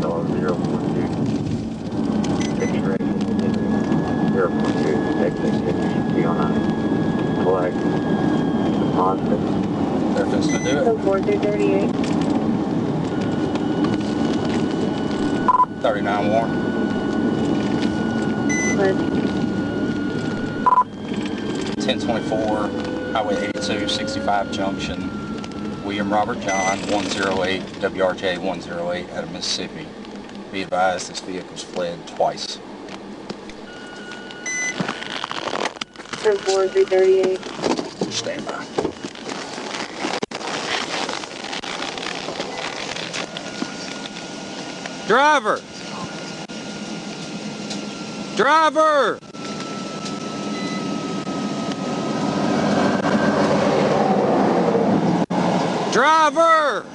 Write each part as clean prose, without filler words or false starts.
Arkansas 042. Registration 042. Exit 609. Collect. Deposit. They're just gonna do it. 4338. 39 warrant. Pledge. 1024, Highway 82, 65 Junction, William Robert John, 108, WRJ 108 out of Mississippi. Be advised, this vehicle's fled twice. 4338. Stand by. Driver! Driver! Driver!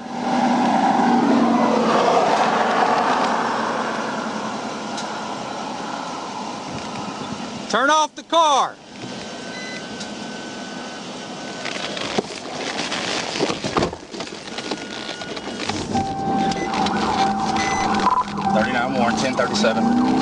Turn off the car! $39 warrant, 1037.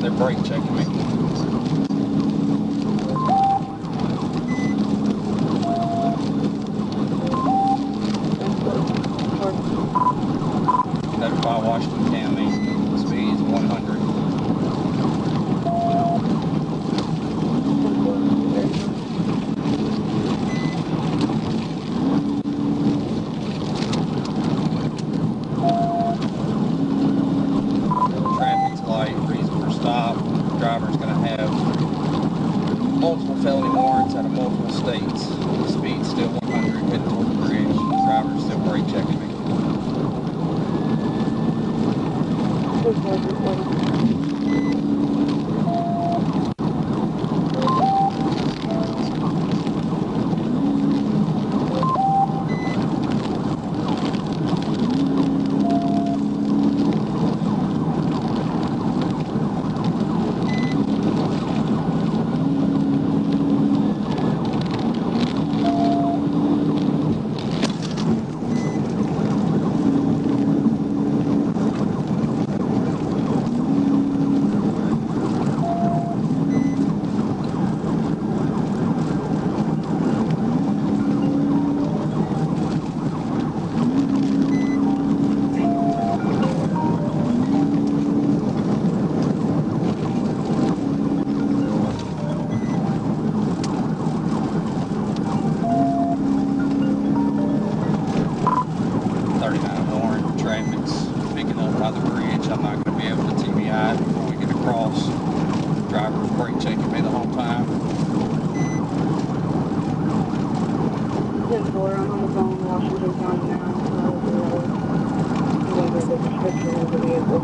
They're brake checking me. Notify Washington County. Speed is 100. Traffic's light. Reason for stop. The driver's going to have multiple felony warrants out of multiple states. The speed's still 100, heading toward the bridge. The driver's still brake checking me. By the bridge. I'm not going to be able to TBI it before we get across. The driver was brake checking me the whole time. 10-4, I'm on the phone, Washington County now. I'm going to get the description of the vehicle.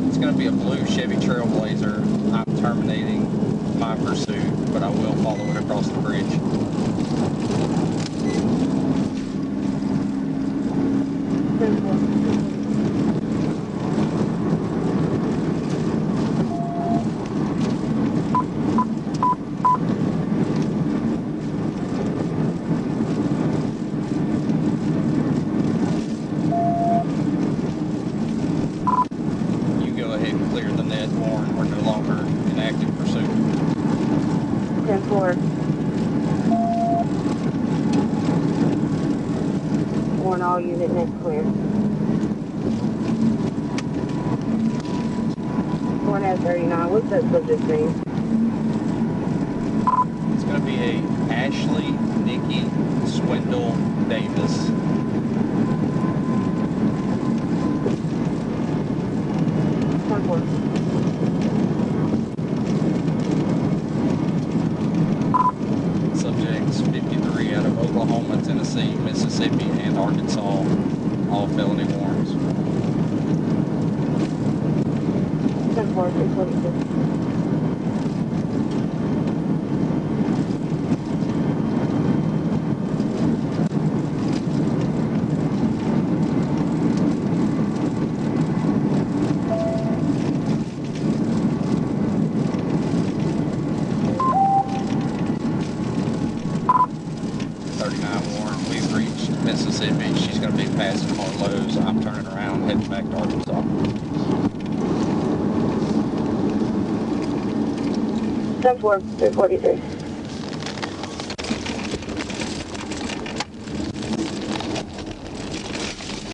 It's going to be a blue Chevy Trailblazer. I'm terminating my pursuit, but I will follow it across the bridge. 10-4. Clear the net, Warren. We're no longer in active pursuit. 10-4. Warren, all unit net clear. Warren at 39. What's that subject name? It's going to be a Ashley Nikki Swindle Davis. Subjects 53 out of Oklahoma, Tennessee, Mississippi, and Arkansas, all felony warrants. 10-4, 326. Mississippi. She's going to be passing Fort Lowe's. I'm turning around, heading back to Arkansas. 10-4, 343.